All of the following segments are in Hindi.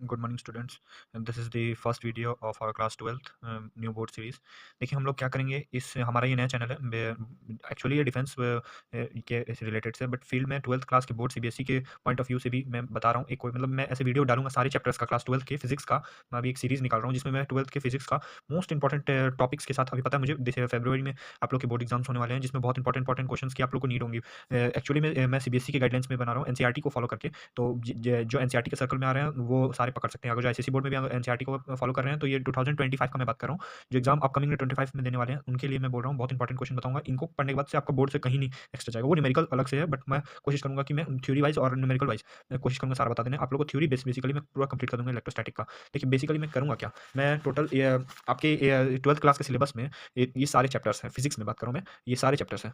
Good morning students. This is the first video of our class 12th new board series. देखिए हम लोग क्या करेंगे, इस हमारा ये नया चैनल है। एक्चुअली ये डिफेंस के रिलेटेड से, बट फील्ड में 12th क्लास के बोर्ड सीबीएसई के पॉइंट ऑफ व्यू से भी मैं बता रहा हूँ। एक कोई मतलब मैं ऐसे वीडियो डालूंगा सारे चैप्टर्स का, क्लास 12th के फिजिक्स का। मैं अभी एक सीरीज़ निकाल रहा हूँ जिसमें मैं 12th के फिजिक्स का मोस्ट इंपॉर्टेंट टॉपिक्स के साथ, अभी पता है मुझे जैसे फरवरी में आप लोग के बोर्ड एग्जाम्स होने वाले हैं जिसमें बहुत इंपॉर्टेंट क्वेश्चन की आप लोग को नीड होंगी। एक्चुअली मैं सीबीएसई के गाइडलाइंस में बना रहा हूँ, एनसीईआरटी को फॉलो करके। तो जो एनसीईआरटी के सर्कल में आ रहे हैं वो सारे पकड़ सकते हैं। अगर जो आईसीएसई बोर्ड में भी एनसीईआरटी को फॉलो कर रहे हैं तो ये 2025 का मैं बात कर रहा हूँ। जो एग्जाम अपकमिंग में 25 में देने वाले हैं उनके लिए मैं बोल रहा हूँ, बहुत इंपॉर्टेंट क्वेश्चन बताऊंगा। इनको पढ़ने के बाद से आपका बोर्ड से कहीं नहीं एक्स्ट्रा जाएगा। वो न्यूमेरिकल अलग से है, बट मैं कोशिश करूंगा कि मैं थ्योरी वाइज और न्यूमेरिकल वाइज कोशिश करूंगा सारा बता देने आप लोग को। थ्योरी बेसिकली मैं पूरा कंप्लीट कर दूंगा इलेक्ट्रोस्टैटिक का। देखिए बेसिकली मैं करूंगा क्या, मैं टोटल आपके 12th क्लास के सिलेबस में ये सारे चैप्टर्स हैं। फिजिक्स में बात करूँ मैं, ये सारे चैप्टर्स हैं।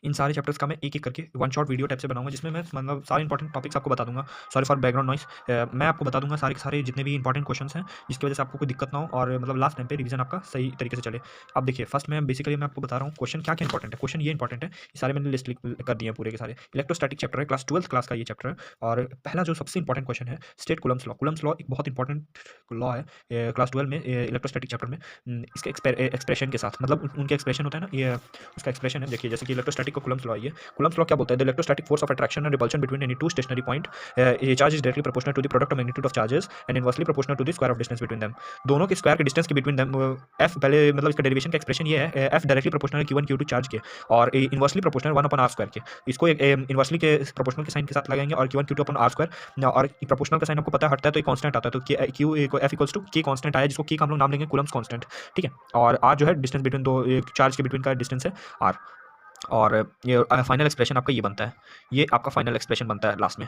इन सारे चैप्टर्स का मैं एक-एक करके वन शॉट वीडियो टाइप से बनाऊँगा जिसमें मैं मतलब सारे इंपॉर्टेंट टॉपिक्स आपको बता दूँगा। Sorry for background noise. मैं आपको बता दूँगा सारे के सारे जितने भी इंपॉर्टेंट क्वेश्चन्स हैं, जिसकी वजह से आपको कोई दिक्कत ना हो और मतलब लास्ट टाइम पे रिवीजन आपका सही तरीके से चले। अब देखिए फर्स्ट मैं बेसिकली मैं आपको बता रहा हूँ क्वेश्चन क्या-क्या इंपॉर्टेंट है। क्वेश्चन ये इंपॉर्टेंट है, ये सारे मैंने लिस्ट लिख कर दिए हैं पूरे के सारे। इलेक्ट्रोस्टैटिक चैप्टर है, क्लास 12th क्लास का ये चैप्टर है। और पहला जो सबसे इंपॉर्टेंट क्वेश्चन है, state Coulomb's law. Coulomb's law एक बहुत इंपॉर्टेंट लॉ है क्लास 12 में इलेक्ट्रोस्टैटिक चैप्टर में। इसके एक्सप्रेशन के साथ, मतलब उनके एक्सप्रेशन होता है ना, ये उसका एक्सप्रेशन है। देखिए जैसे कि इलेक्ट्रोस्टैटिक का कूलम्ब्स लॉ, ये कूलम्ब्स लॉ क्या बोलता है? The electrostatic force of attraction and repulsion between any two stationary point, a charge is directly proportional to the product of magnitude of charges and inversely proportional to the square of distance between them. दोनों के स्क्वायर के डिस्टेंस के बिटवीन देम एफ, पहले मतलब इसका डेरिवेशन का एक्सप्रेशन ये है, एफ डायरेक्टली प्रोपोर्शनल है Q1 Q2 चार्ज के, और इनवर्सली प्रोपोर्शनल 1/r² के। इसको इनवर्सली के प्रोपोर्शनल के साइन के साथ लगाएंगे और Q1 Q2 r², और प्रोपोर्शनल का साइन आपको पता है हटता है तो एक कांस्टेंट आता है। तो Q F equals to K constant आया, जिसको K का हम लोग नाम लेंगे कूलम्ब्स कांस्टेंट। ठीक है। और R जो है डिस्टेंस बिटवीन दो चार्ज के बिटवीन का डिस्टेंस है R। और ये फाइनल एक्सप्रेशन आपका ये बनता है, ये आपका फाइनल एक्सप्रेशन बनता है लास्ट में।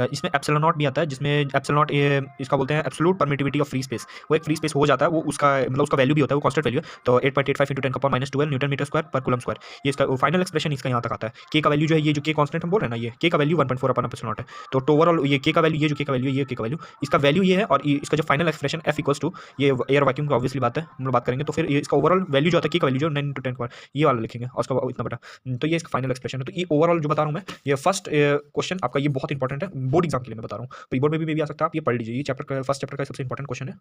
इसमें एप्सिलॉन नॉट भी आता है, जिसमें एप्सिलॉन नॉट ये इसका बोलते हैं absolute permittivity of free space. वो एक फ्री स्पेस हो जाता है, वो उसका मतलब उसका वैल्यू भी होता है, वो कांस्टेंट वैल्यू है। तो 8.85 × 10⁻12 न्यूटन मीटर स्क्वायर पर कूलम स्क्वायर, ये इसका फाइनल एक्सप्रेशन इसका यहाँ तक आता है। के का वैल्यू जो है, ये जो के कांस्टेंट हम बोल रहे हैं ना, ये के का वैल्यू 1.4 अपन एप्सिलॉन नॉट है। तो ओवरऑल ये के का वैल्यू, ये जो के का वैल्यू है, ये के का वैल्यू, इसका वैल्यू ये है। और इसका जो final expression F equals to, ये एयर वैक्यूम की ऑब्वियसली बात है, हम लोग बात करेंगे। तो फिर ये इसका ओवरऑल वैल्यू जो आता है, के का वैल्यू जो 9 × 10⁻, ये वाला लिखेंगे और उसका इतना बटा। तो ये इसका फाइनल एक्सप्रेशन है। तो ये ओवरऑल जो बता रहा हूँ मैं, ये फर्स्ट क्वेश्चन आपका ये बहुत इंपॉर्टेंट है बोर्ड एग्जाम के लिए मैं बता रहा हूँ। प्री बोर्ड में भी आ सकता है, आप ये पढ़ लीजिए। ये चैप्टर का फर्स्ट चैप्टर का सबसे इंपॉर्टेंट क्वेश्चन है,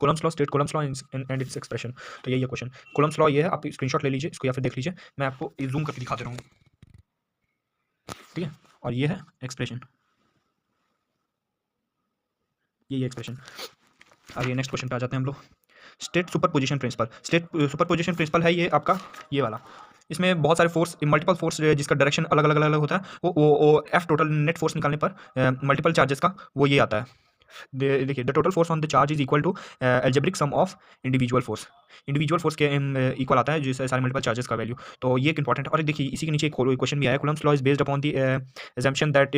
Coulomb's law, state Coulomb's law and its expression. तो यही है क्वेश्चन। कूलम्ब्स लॉ ये है, आप स्क्रीनशॉट ले लीजिए इसको या फिर देख लीजिए, मैं आपको जूम करके दिखा दे रहा हूँ। ठीक है। और ये है एक्सप्रेशन, ये एक्सप्रेशन। आगे नेक्स्ट क्वेश्चन पे आ जाते हैं हम लोग। State superposition principle. State superposition principle है ये आपका, ये वाला। इसमें बहुत सारे फोर्स, मल्टीपल फोर्स जिसका डायरेक्शन अलग अलग अलग अलग होता है, वो एफ टोटल नेट फोर्स निकालने पर मल्टीपल चार्जेस का वो ये आता है। देखिए the total force on the charge is equal to algebraic sum of individual force. Individual force के इक्वल आता है जिससे सारे मल्टीपल चार्जेस का वैल्यू। तो ये एक इंपॉर्टेंट है। और देखिए इसी के नीचे एक क्वेश्चन भी आया, Coulomb's law is based upon the assumption that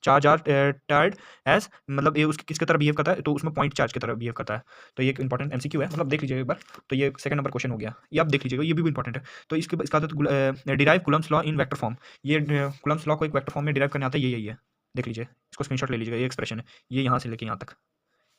charge are tired as, मतलब ये उसके किसकी तरह बिहेव करता है, तो उसमें पॉइंट चार्ज की तरह बिहेव करता है। तो ये एक इंपॉर्टेंट एमसीक्यू है, मतलब देख लीजिएगा एक बार। तो ये सेकंड नंबर क्वेश्चन हो गया, ये आप देख लीजिएगा, ये भी इंपॉर्टेंट है। तो इसका derive Coulomb's law in vector form. ये कूलम्ब्स लॉ को एक वेक्टर फॉर्म में डिराइव करने आता है, ये यही है। देख लीजिए, इसको स्क्रीनशॉट ले लीजिएगा, ये एक्सप्रेशन है, ये यहाँ से लेके यहाँ तक,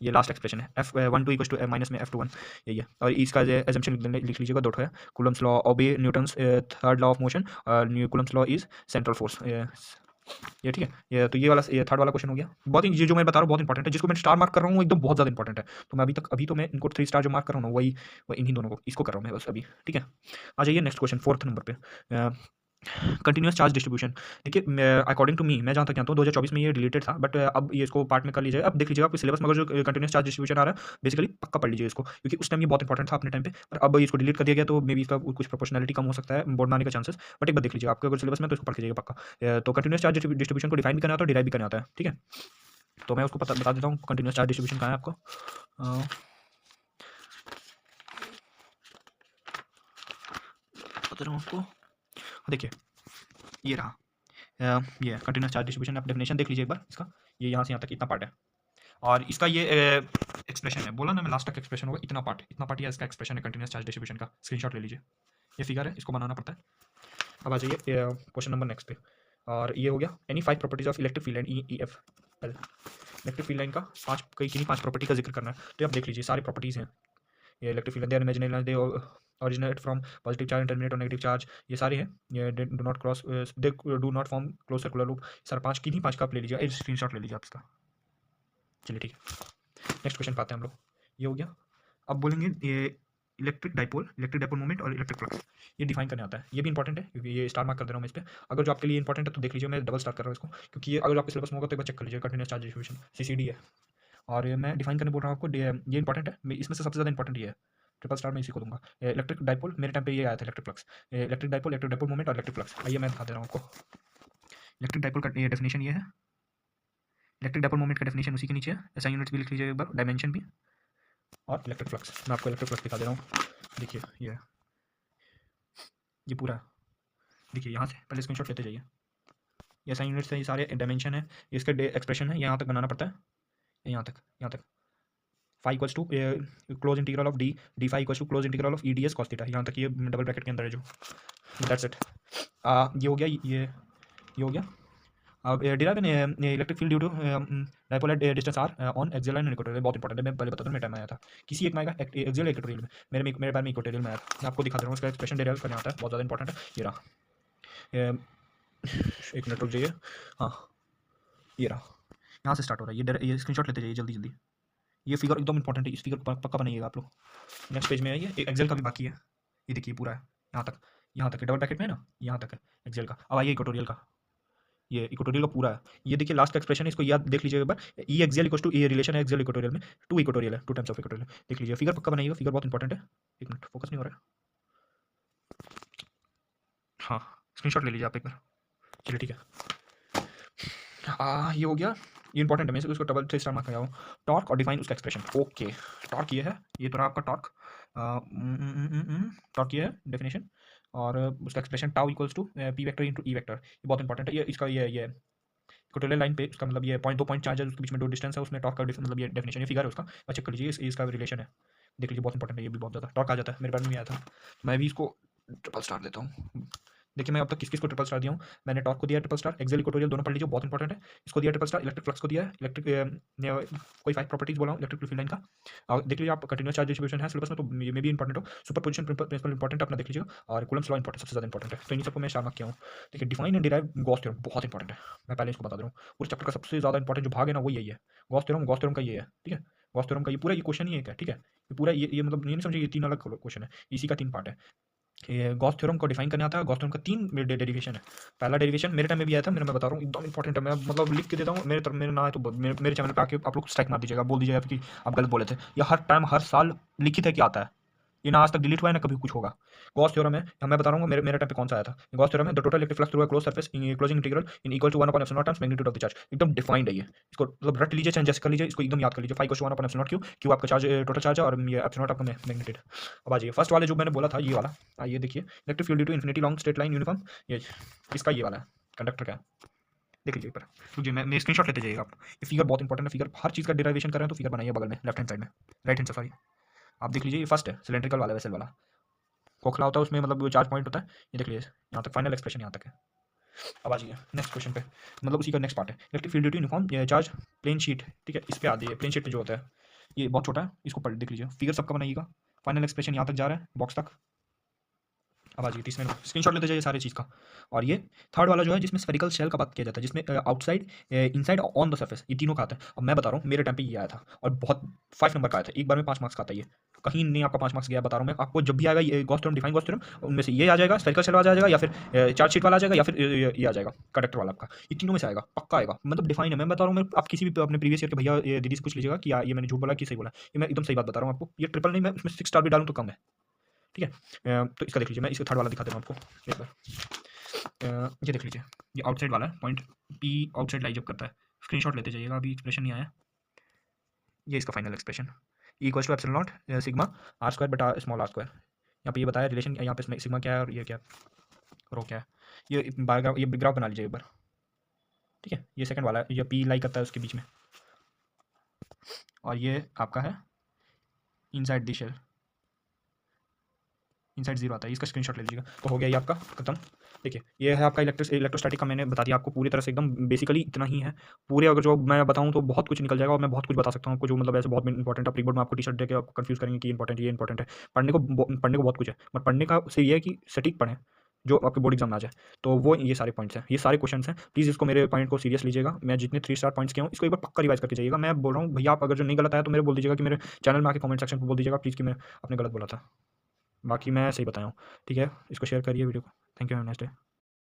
ये लास्ट एक्सप्रेशन है। F12 इक्वल टू माइनस में F21, यही है। और इसका एजम्पशन लिख लीजिएगा, दो ठो है। Coulomb's law obey Newton's third law of motion, और Coulomb's law is central force. ये ठीक है। ये तो ये वाला, ये थर्ड वाला क्वेश्चन हो गया। बहुत ही, ये जो मैं बता रहा हूँ बहुत इंपॉर्टेंट है, जिसको मैं स्टार मार्क कर रहा हूँ वो एकदम बहुत ज़्यादा इंपॉर्टेंट है। तो मैं अभी तो मैं इनको 3 स्टार जो मार्क कर रहा हूँ ना, वही इन्हीं दोनों को, इसको कर रहा हूँ मैं बस अभी। ठीक है। आ जाइए नेक्स्ट क्वेश्चन, फोर्थ नंबर पे। Continuous charge distribution. देखिए अकॉर्डिंग टू मी, मैं जहाँ तक जानता हूँ 2024 में ये रिलेटेड था, बट अब ये इसको पार्ट में कर लीजिएगा। अब देख लीजिएगा आपके सिलेबस में अगर जो कंटिन्यूअस चार्ज डिस्ट्रीब्यूशन आ रहा है, बेसिकली पक्का पढ़ लीजिए इसको, क्योंकि उस टाइम ये बहुत इंपॉर्टेंट था अपने टाइम पे। पर अब इसको डिलीट कर दिया गया, तो मे बी इसका कुछ प्रोपोर्शनलिटी कम हो सकता है, बोर्ड में आने का चांसेस। बट एक बार देख लीजिएगा, आपके अगर सिलेबस में तो इसको पढ़ लीजिएगा पक्का। तो कंटिन्यूस चार्ज डिस्ट्रीब्यूशन को डिफाइन भी करना आता है और डिराइव भी करना आता है। ठीक है। तो मैं उसको बता देता हूँ, कंटिन्यूस चार्ज डिस्ट्रीब्यूशन कहाँ है आपको। बता रहा हूँ आपको, देखिए ये रहा। ये कंटिन्यूस चार्ज डिस्ट्रीब्यूशन, आप डेफिनेशन देख लीजिए एक बार इसका। ये यहाँ से यहाँ तक इतना पार्ट है, और इसका ये एक्सप्रेशन है, बोला ना मैं लास्ट तक एक्सप्रेशन होगा, इतना पार्ट या इसका एक्सप्रेशन है कंटिन्यूस चार्ज डिस्ट्रीब्यूशन का। स्क्रीनशॉट ले लीजिए, ये फिगर है, इसको बनाना पड़ता है। अब आ जाइए क्वेश्चन नंबर नेक्स्ट पे, और ये हो गया any 5 properties of electric field and E F L. Electric field line का किन्हीं 5 प्रॉपर्टी का जिक्र करना है। तो आप देख लीजिए सारी प्रॉपर्टीज़ हैं। ये electric field, they are imaginary, they originate from positive charge and terminate on negative charge, ये सारे हैं। ये do not cross, they do not form closed circular loop। Sir 5 किन्हीं 5 का आप ले लीजिए, स्क्रीनशॉट ले लीजिए आप इसका। चलिए ठीक है, नेक्स्ट क्वेश्चन पाते हैं हम लोग। ये हो गया। अब बोलेंगे ये इलेक्ट्रिक डाइपोल मोमेंट और इलेक्ट्रिक फ्लक्स, ये डिफाइन करने आता है। ये भी इंपॉर्टेंट है क्योंकि ये स्टार मार्क कर दे रहा हूँ मैं इस पे। अगर जो आपके लिए इंपॉर्टेंट है तो देख लीजिए, मैं डबल स्टार कर रहा हूँ इसको, क्योंकि ये अगर आपके सिलेबस में होगा तो एक बार चेक कर लीजिए। कंटिन्यूस चार्ज डिस्ट्रीब्यूशन CCD है, और ये मैं डिफाइन करने बोल रहा हूँ आपको। ये इंपॉर्टेंट है, इसमें से सबसे ज़्यादा इंपॉर्टेंट ये है। ट्रिपल स्टार में इसी को दूंगा। इलेक्ट्रिक डाइपोल, मेरे टाइम पे ये आया था electric flux. Electric dipole moment और इलेक्ट्रिक फ्लक्स। आइए मैं दिखा दे रहा हूँ आपको। इलेक्ट्रिक डाइपोल का ये डेफिनेशन ये है। इलेक्ट्रिक डाइपोल मोमेंट का डेफिनेशन उसी के नीचे है, ऐसा यूनिट्स भी लिख लीजिए एक बार, डायमेंशन भी। और इलेक्ट्रिक फ्लक्स, मैं आपको इलेक्ट्रिक फ्लक्स दिखा दे रहा हूँ। देखिए ये पूरा, देखिए यहाँ से पहले स्क्रीनशॉट लेते जाइए। ये ऐसा यूनिट्स है, ये सारे डायमेंशन है, इसका एक्सप्रेशन है, यहाँ तक बनाना पड़ता है, यहाँ तक five equals to close integral of d five equals to close integral of EDS cos theta. यहाँ तक ये डबल ब्रैकेट के अंदर है जो, दैट्स इट। ये हो गया, ये हो गया। अब derive an electric field due to dipole at distance r on axial and equatorial. बहुत इंपॉर्टेंट है, मैं पहले बता दूं, मेरे टाइम में आया था, किसी एक में आएगा एक्सियल इक्वेटोरियल में, मेरे बारे में इक्वेटोरियल में आया था। मैं आपको दिखा दे रहा हूँ, इसका एक्सप्रेशन डिराइव करना आता है, बहुत ज़्यादा इंपॉर्टेंट है। ये रहा, एक मिनट रुक जाइए। हाँ ये रहा, यहाँ से स्टार्ट हो रहा है। ये स्क्रीनशॉट लेते जाइए जल्दी जल्दी। ये फिगर एकदम इंपॉर्टेंट है, इस फिगर पक्का बनाइएगा आप लोग। नेक्स्ट पेज में आइए, एक्सेल का भी बाकी है, ये देखिए पूरा है, यहाँ तक है, डबल ब्रैकेट में है ना, यहाँ तक है एक्सेल का। अब आइए इक्वेटोरियल का, ये इक्वेटोरियल का पूरा है। ये देखिए लास्ट का एक्सप्रेशन है, इसको याद देख लीजिए एक बार। ई एक्सियल इक्वल्स टू, ये रिलेशन है एक्सियल इक्वेटोरियल में, टू इक्वेटोरियल है, टू टाइम्स ऑफ इक्वेटोरियल। देख लीजिए, फिगर पक्का बनाइएगा, फिगर बहुत इंपॉर्टेंट है। एक मिनट, फोकस नहीं हो रहा है। हाँ स्क्रीनशॉट ले लीजिए आप एक बार। चलिए ठीक है, ये हो गया, ये इंपॉर्टेंट है, मैं इसको डबल से स्टार मार्क लगाऊँ। टॉर्क और डिफाइन उसका एक्सप्रेशन। ओके, टॉर्क ये है, ये तो रहा आपका टॉर्क। टॉर्क ये है डेफिनेशन, और उसका expression tau equals to P vector into E vector. ये बहुत इंपॉर्टेंट है, ये इसका ये इक्वेटोरियल लाइन पे उसका मतलब ये पॉइंट, 2 पॉइंट चार्ज है, उसके बीच में 2 डिस्टेंस है, उसमें टॉर्क का मतलब ये डेफिनेशन, ये फिगर है उसका, और चेक कर लीजिए, इसका रिलेशन है, देख लीजिए, बहुत इंपॉर्टेंट है ये भी, बहुत ज़्यादा। टॉर्क आ जाता है, मेरे बारे में आया था, मैं भी इसको ट्रिपल स्टार देता हूँ। देखिए मैं अब तक किस को ट्रिपल स्टार दिया हूँ। मैंने टॉर्क को दिया ट्रिपल स्टार, एक्सियल इक्वेटोरियल दोनों पढ़ लीजिए, बहुत इंपॉर्टेंट है। इसको दिया ट्रिपल स्टार, इलेक्ट्रिक फ्लक्स को दिया है, कोई 5 प्रॉपर्टीज बोला हूँ इलेक्ट्रिक फील्ड लाइन का। और देख लीजिए आप, कंटिन्यूस चार्ज डिस्ट्रीब्यूशन है सिलेबस में, तो ये में भी इंपॉर्टेंट हो। सुपरपोजिशन प्रिंसिपल इंपॉर्टेंट अपना देख लीजिएगा, और कूलम्स लॉ इंपॉर्टेंट, सबसे ज़्यादा इंपॉर्टेंट है, तो इन सबको मैं स्टार मार्क किया हूँ। देखिए define and derive Gauss theorem बहुत इंपॉर्टेंट है, मैं पहले इसको बता दे रहा हूँ। पूरे चैप्टर का सबसे ज़्यादा इंपॉर्टेंट जो भाग है ना, वो यही है, गॉस थ्योरम का ये है, ठीक है। गॉस थ्योरम का ये पूरा, ये क्वेश्चन ही एक है, ठीक है। ये पूरा ये मतलब ये नहीं समझिए, ये 3 अलग क्वेश्चन है, इसी का 3 पार्ट है। ये गॉस थ्योरम को डिफाइन करना आता है। गॉस थ्योरम का 3 डेरिवेशन है। पहला डेरिवेशन मेरे टाइम में भी आया था, मैं बता रहा हूँ, एकदम इंपॉर्टेंट है, मैं मतलब लिख के देता हूँ। मेरे ना है तो मेरे चैनल पे आके आप लोग स्ट्राइक मार दीजिएगा, बोल दीजिएगा कि आप गलत बोले थे। ये हर टाइम हर साल लिखित है कि आता है, ये ना आज तक डिलीट हुआ है ना कभी कुछ होगा। गॉस थ्योरम है, मैं बता रहा हूँ मेरे टाइम पे कौन सा आया था। गॉस थ्योरम है, the total electric flux through a closed surface enclosing integral is equal to 1/ε0 times magnitude of the charge. एकदम डिफाइंड है ये, इसको मतलब रट लीजिए, चेंज जैसे कर लीजिए, इसको एकदम याद कर लीजिए। 5 = 1/ε0 क्यू, क्यू आपका चार्ज, टोटल चार्ज है, और ये ε0 आपका मैग्नीट्यूड। अब आ जाइए फर्स्ट वाले जो मैंने बोला था, ये वाला आइए देखिए, electric field due to infinity long straight line uniform, ये इसका ये वाला है, कंडक्टर का देख लीजिए पर। रुकिए, मैं स्क्रीनशॉट लेते जाइएगा आप। ये फिगर बहुत इंपॉर्टेंट है, फिगर हर चीज़ का डेरिवेशन कर रहे हैं तो फिगर बनाइए बगल में, लेफ्ट हैंड साइड में, राइट हैंड से सॉरी। आप देख लीजिए, ये फर्स्ट है सिलेंड्रिकल वाला, वेसल वाला, खोखला होता है उसमें, मतलब चार्ज पॉइंट होता है। ये देख लीजिए, यहाँ तक फाइनल एक्सप्रेशन यहाँ तक है। अब आ जाइए नेक्स्ट क्वेश्चन पे, मतलब उसी का नेक्स्ट पार्ट है, electric field due to uniform charge plane sheet, ठीक है। इस पे आ जाइए, प्लेन शीट पे जो होता है, ये बहुत छोटा है, इसको पढ़ देख लीजिए, फिगर सबका बनाइएगा। फाइनल एक्सप्रेशन यहाँ तक जा रहा है, बॉक्स तक। अब आ जाइए तीसरे में, स्क्रीनशॉट लेते जाइए सारे चीज़ का। और ये थर्ड वाला जो है, जिसमें स्फेरिकल शेल का बात किया जाता है, जिसमें outside, inside, on the surface, ये तीनों का आता है। अब मैं बता रहा हूँ मेरे टाइम पे ये आया था, और बहुत 5 नंबर का आया था, एक बार में 5 मार्क्स का आता है ये, कहीं नहीं आपका 5 मार्क्स गया, बता रहा हूँ मैं आपको। जब भी आएगा ये Gauss theorem, define Gauss theorem, उनमें से ये आ जाएगा, स्फेरिकल शेल वाला आ जाएगा, या फिर चार्ज शीट वाला आ जाएगा, या फिर ये आ जाएगा कंडक्टर वाला आपका। ये तीनों में से आएगा, पक्का आएगा, मतलब डिफाइन है, मैं बता रहा हूँ। मैं आप किसी भी अपने प्रीवियस ईयर के भैया दीदी से पूछ लीजिएगा कि ये मैंने झूठ बोला कि सही बोला, ये मैं एकदम सही बात बता रहा हूँ आपको। ये ट्रिपल नहीं, मैं उसमें 6 स्टार भी डालूँ तो कम है, ठीक है। तो इसका देख लीजिए, मैं इसका थर्ड वाला दिखा दे रहा हूँ आपको एक बार। ये देख लीजिए, ये आउटसाइड वाला है, पॉइंट P आउटसाइड लाई जब करता है, स्क्रीनशॉट लेते जाइएगा, अभी एक्सप्रेशन नहीं आया। ये इसका final expression, equal to epsilon not sigma r square बटा स्मॉल r स्क्वायर। यहाँ पे ये बताया रिलेशन, यहाँ पे सिग्मा क्या है और ये क्या रो क्या है। ये बारग्राफ, ये ग्राफ बना लीजिए एक बार, ठीक है। ये सेकंड वाला है, ये P लाई करता है उसके बीच में, और ये आपका है इनसाइड द शेल, इनसाइड 0 आता है, इसका स्क्रीनशॉट ले लीजिएगा। तो हो गया ये आपका खत्म। देखिए ये है आपका इलेक्ट्रोस्टैटिक का, मैंने बता दिया आपको पूरी तरह से, एकदम बेसिकली इतना ही है। पूरे अगर जो मैं बताऊं तो बहुत कुछ निकल जाएगा, और मैं बहुत कुछ बता सकता हूं आपको, जो मतलब ऐसे बहुत इंपॉर्टेंट है। प्रीबोर्ड में आपको टी-शर्ट देके आपको कंफ्यूज करेंगे कि इंपॉर्टेंट, ये इंपॉर्टेंट है। पढ़ने को बहुत कुछ है, बट पढ़ने का से ये है कि सटीक पढ़ें, जो आपके बोर्ड एग्जाम में आ जाए। तो वो ये सारे पॉइंट्स हैं, ये सारे क्वेश्चंस हैं। प्लीज़ इसको, मेरे पॉइंट को सीरियस लीजिएगा। मैं जितने 3 स्टार पॉइंट्स किए हूँ, इसको एक बार पक्का रिवाइज़ करके जाइएगा। मैं बोल रहा हूँ भैया, आप अगर जो नहीं गलत आया तो मेरे बोल दीजिएगा कि मेरे चैनल में आके कमेंट सेक्शन पे बोल दीजिएगा प्लीज़ कि मैं आपने गलत बोला था। बाकी मैं सही बताया हूँ, ठीक है? इसको शेयर करिए वीडियो को। Thank you, have a nice day.